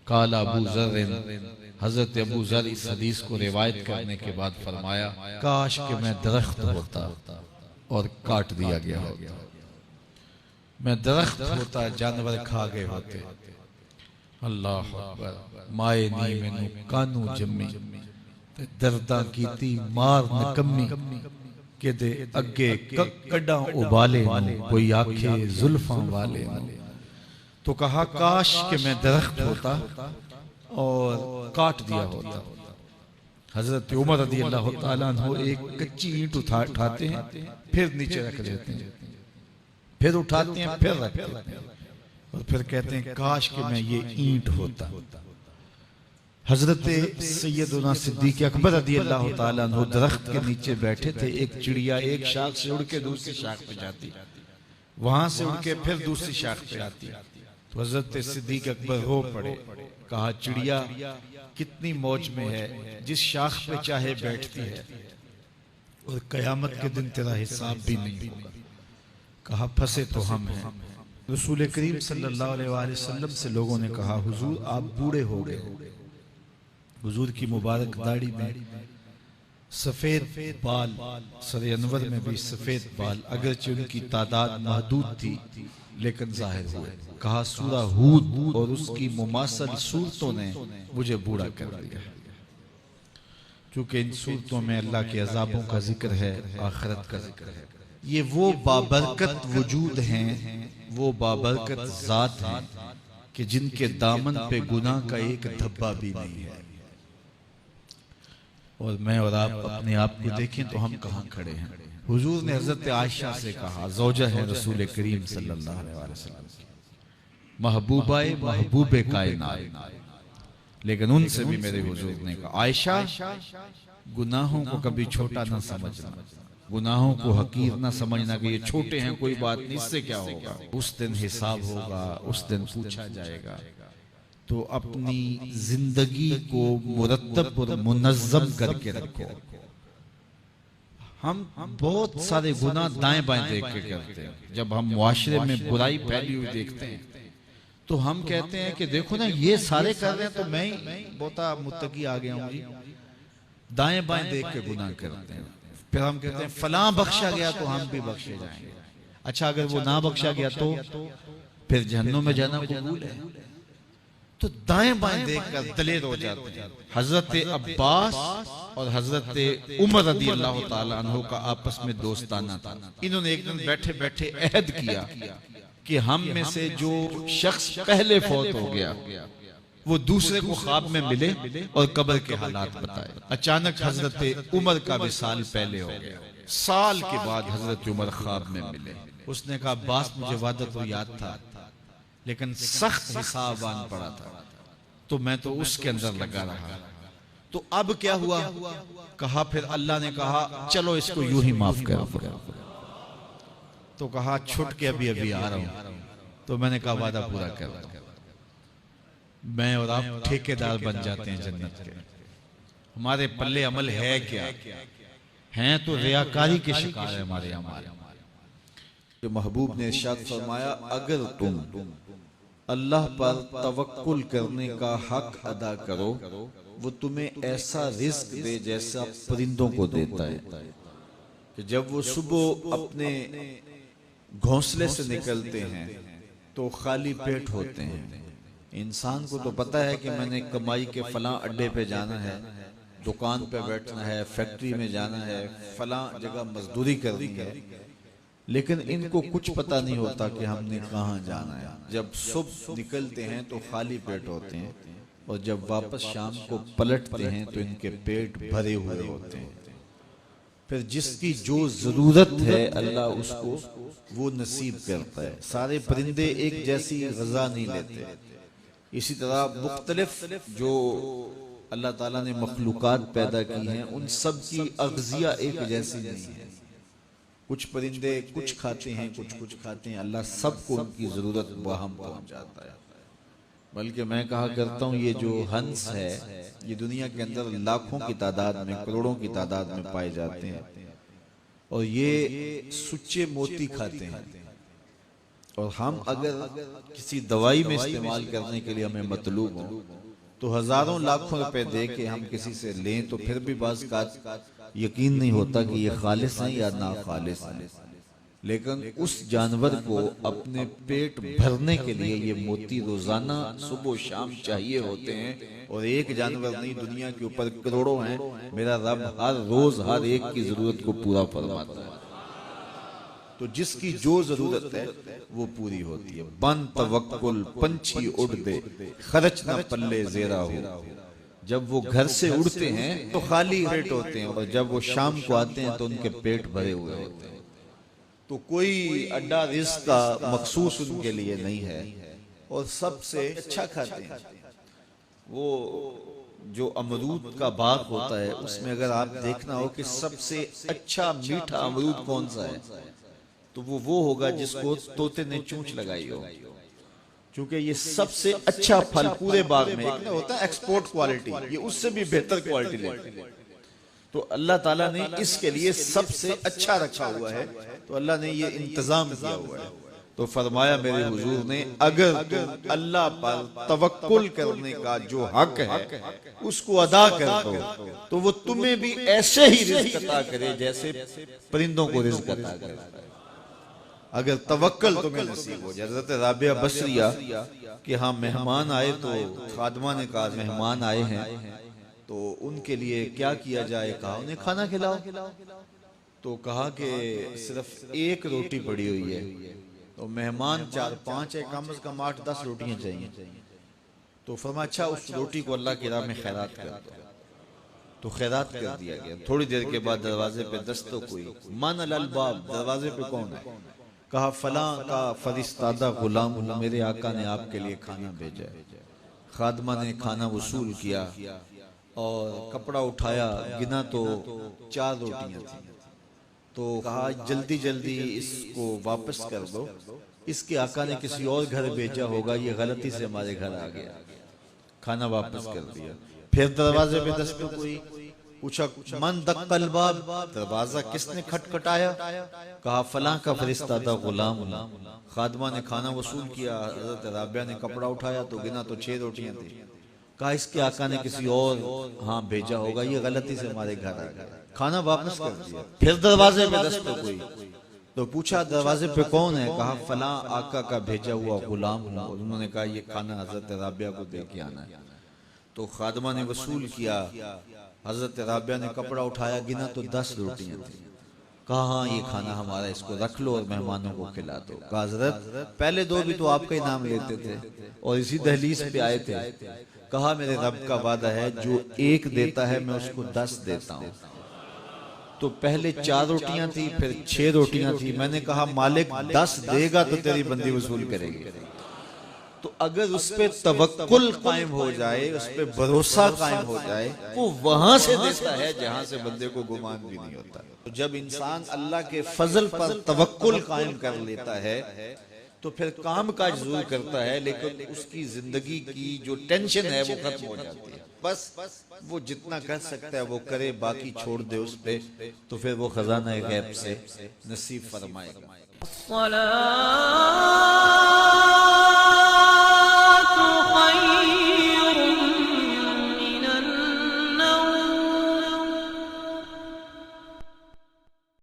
काला अबू ज़र, हजरत अबू ज़र इस हदीस को रिवायत करने के बाद फरमाया, काश कि मैं दरख्त होता और काट दिया गया होता, मैं दरख्त होता जानवर खा गए होते। अल्लाह अकबर। माए नी मैनू कानू जम्मी ते दर्दां कीती मार नकम्मी के दे अगे कड्डां उबाले नू कोई आखे जुल्फां वाले नू। तो कहा काश कि मैं दरख्त होता और काट दिया होता। हजरत उमर रज़ी अल्लाह तआला अन्हु एक कच्ची ईंट उठाते हैं, फिर नीचे रख देते हैं, फिर उठाते हैं, फिर रखते हैं और फिर कहते हैं काश कि मैं ये ईंट होता। हजरत सैयदना सिद्दीक अकबर रज़ी अल्लाह तआला अन्हु दरख्त के नीचे बैठे थे। एक चिड़िया एक शाख से उड़ के दूसरी शाख पे जाती, वहां से उड़ के फिर दूसरी शाख पे आती। तो हजरत सिद्दीक अकबर रो पड़े, कहा चिड़िया कितनी मौज में है, जिस शाख पे चाहे बैठती है और कयामत के दिन तेरा हिसाब भी नहीं होगा। कहा फंसे तो हम हैं। रसूल करीम सल्लल्लाहु अलैहि वसल्लम से लोगों ने कहा हुजूर आप बूढ़े हो गए। हुजूर की मुबारक दाढ़ी में सफेद बाल, सर अनवर में भी सफेद बाल, अगरचे उनकी तादाद महदूद थी लेकिन जाहिर हुए। कहा सूरा हूद और उसकी मुमासल सूरतों ने मुझे बूढ़ा कर दिया, क्योंकि इन सूरतों में अल्लाह के अजाबों का जिक्र है, आखिरत का जिक्र है। ये वो बाबरकत वजूद हैं, वो बाबरकत जात हैं कि जिनके दामन पे गुनाह का एक धब्बा भी नहीं है। और मैं और आप अपने आप को देखें तो हम कहाँ खड़े हैं। हुजूर ने हजरत आयशा से कहा, ज़ौजा है रसूल करीम सल्लल्लाहु अलैहि वसल्लम, महबूबाए महबूबे कायनात, लेकिन उनसे भी मेरे हुजूर ने कहा आयशा गुनाहों को कभी छोटा ना समझना, गुनाहों को हकीर ना समझना कि ये छोटे हैं कोई बात नहीं, इससे क्या होगा। उस दिन हिसाब होगा, उस दिन पूछा जाएगा। तो अपनी जिंदगी को मुरत्तब और मुनज़्ज़म करके रखो। हम बहुत सारे गुनाह दाएं बाएं देख के करते हैं। जब हम मुआशरे में बुराई फैली हुई देखते हैं तो हम कहते हैं कि देखो ना ये सारे कर रहे हैं तो मैं ही बहुत मुत्तकी आ गया हूँ जी। दाएं बाएं देख के गुनाह करते हैं। फिर हम कहते हैं फलां बख्शा गया तो हम भी बख्शे जाएंगे। अच्छा अगर वो ना बख्शा गया तो फिर जहन्नुम में जाना कबूल है। तो दाएं बाएं देखकर दलेर हो जाते हैं। हजरत अब्बास और हजरत उमर रज़ी अल्लाह तआला अन्हु का आपस में दोस्ताना था। इन्होंने एक दिन बैठे बैठे अहद किया कि हम में से जो शख्स पहले फौत हो गया वो दूसरे को ख्वाब में मिले और कब्र के हालात बताए। अचानक हजरत उमर का विसाल पहले हो गया। साल के बाद हजरत उमर ख्वाब में मिले। उसने कहा अब्बास मुझे वादा तो याद था लेकिन सख्त हिसाब आन पड़ा था तो मैं तो उसके अंदर लगा रहा। तो अब क्या हुआ? कहा फिर अल्लाह ने कहा चलो इसको यूं ही माफ कर। तो कहा छुट के अभी अभी आ रहा हूं। तो मैंने कहा वादा पूरा कर। मैं और आप ठेकेदार बन जाते हैं जन्नत के। हमारे पल्ले अमल है क्या? हैं तो रियाकारी के शिकार है हमारे अमल। जो महबूब ने इरशाद फरमाया अगर तुम अल्लाह पर तवक्कुल करने का हक अदा करो वो तुम्हें ऐसा रिस्क दे जैसा परिंदों को देता है कि जब वो सुबह अपने घोंसले से निकलते हैं तो खाली पेट होते हैं। इंसान को तो पता है कि मैंने कमाई के फलां अड्डे पे जाना है, दुकान पे बैठना है, फैक्ट्री में जाना है, फलां जगह मजदूरी करनी है, लेकिन इनको कुछ पता नहीं होता कि हमने कहाँ जाना है। जब सुबह निकलते हैं तो खाली पेट होते हैं और जब वापस शाम को पलटते हैं तो इनके पेट भरे हुए होते हैं। फिर जिसकी जो जरूरत है अल्लाह उसको वो नसीब करता है। सारे परिंदे एक जैसी ग़िज़ा नहीं लेते। इसी तरह मुख्तलिफ जो अल्लाह ताला ने मखलूक़ात पैदा की हैं उन सब की अग़ज़िया एक जैसी नहीं है। कुछ परिंदे कुछ खाते हैं, कुछ खाते हैं। अल्लाह सबको उनकी जरूरत बराहम पहुंचाता है। बल्कि मैं कहा करता हूँ ये जो हंस है ये दुनिया के अंदर लाखों की तादाद में, करोड़ों की तादाद में पाए जाते हैं और ये सुच्चे मोती खाते हैं। और हम अगर किसी दवाई में इस्तेमाल करने के लिए हमें मतलूब हो तो हजारों लाखों रुपए दे के हम किसी से लें तो फिर भी बाज़ का यकीन नहीं होता कि ये खालिस हैं या ना खालिस हैं। लेकिन उस जानवर को अपने पेट भरने के लिए ये मोती रोजाना सुबह शाम चाहिए होते हैं। और एक जानवर नहीं, दुनिया के ऊपर करोड़ों हैं। मेरा रब हर रोज हर एक की जरूरत को पूरा फरमाता है। तो जिसकी जो जरूरत है वो पूरी होती है। बन तवक्कुल पंछी उड़ दे, खर्च न पल्ले जेरा हो। जब वो घर से उड़ते हैं तो खाली पेट होते हैं, और जब वो शाम को आते हैं तो उनके पेट भरे हुए होते हैं। तो कोई अड्डा रिज़्क़ का मखसूस उनके लिए नहीं है, और सबसे अच्छा खाते हैं। वो जो अमरूद का बाग होता है उसमें अगर आप देखना हो कि सबसे अच्छा मीठा अमरूद कौन सा है, तो वो होगा जिसको तोते ने चूंच लगाई हो। क्योंकि ये सबसे अच्छा फल पूरे बाग में एक होता है एक्सपोर्ट क्वालिटी, ये उससे भी बेहतर क्वालिटी लेते हैं। तो अल्लाह ताला ने इसके लिए सबसे अच्छा रखा हुआ है, तो अल्लाह ने ये इंतजाम किया हुआ है। तो फरमाया मेरे हुजूर ने, अगर तुम अल्लाह पर तवक्कुल करने का जो हक है उसको अदा कर दो तो वो तुम्हें भी ऐसे ही रिज़्क़ अता करे जैसे परिंदों को रिज़्क़ अता करे। अगर तवक्कल तुम्हें नसीब हो जाए। हज़रत राबिया बसरिया कि हाँ मेहमान आए, तो खादमा ने कहा मेहमान आए हैं तो उनके लिए क्या किया जाए। कहा उन्हें खाना खिलाओ। तो कहा कि सिर्फ एक रोटी पड़ी हुई है। तो मेहमान 4-5 है, कम से कम 8-10 रोटियां चाहिए। तो फरमाया अच्छा उस रोटी को अल्लाह की राह में खैरात कर दो। तो खैरात कर दिया गया। थोड़ी देर के बाद दरवाजे पे दस्तक हुई। मन अल बाब, दरवाजे पे कौन है? कहा फलां का फरिश्तादा गुलाम हूं, मेरे आका ने आपके लिए खाना भेजा है। खादमा ने खाना वसूल किया और कपड़ा उठाया, गिना तो 4 रोटियां थी। तो कहा जल्दी जल्दी इसको वापस कर दो, इसके आका ने किसी और घर भेजा होगा, ये गलती से हमारे घर आ गया। खाना वापस कर दिया। फिर दरवाजे पे दस्तक हुई। पूछा मन दक्कल बाब, दरवाजा किसने खटखटाया? कहा फलां का फरिश्तादा गुलाम हूं। खादमा ने खाना वसूल किया। हज़रत राबिया ने कपड़ा उठाया तो गिना तो 6 रोटियां थी। कहा इसके आका ने किसी और हाँ भेजा होगा, ये गलती से हमारे घर आ गया। खाना वापस कर दिया। फिर दरवाजे पे दस्तक हुई। तो पूछा दरवाजे पे कौन है? कहा फलां आका का भेजा हुआ गुलाम हूं। उन्होंने कहा ये खाना हज़रत राबिया को दे के आना है। तो खादमा ने वसूल किया। हज़रत राबिया ने कपड़ा उठाया, गिना तो 10 रोटियां थी। कहा हाँ ये खाना हमारा, इसको रख लो और मेहमानों को खिला दो। कहा हज़रत पहले 2 भी तो आपका ही नाम लेते थे और इसी दहलीज पे आए थे। कहा मेरे रब का वादा है जो एक देता है मैं उसको 10 देता हूँ। तो पहले 4 रोटियां थी, फिर 6 रोटियां थी। मैंने कहा मालिक 10 देगा तो तेरी बंदी वसूल करेगी। तो अगर उस पे तवक्कुल कायम हो जाए, उस पे भरोसा कायम हो जाए, वो वहां से देता है जहां से बंदे को गुमान भी नहीं होता। तो जब इंसान अल्लाह के फजल पर तवक्कुल कायम कर लेता है तो फिर काम काज जरूर करता है, लेकिन उसकी जिंदगी की जो टेंशन है वो खत्म हो जाती है। बस वो जितना कर सकता है वो करे, बाकी छोड़ दे उस पे, तो फिर वो खजाना गैब से नसीब फरमाएगा।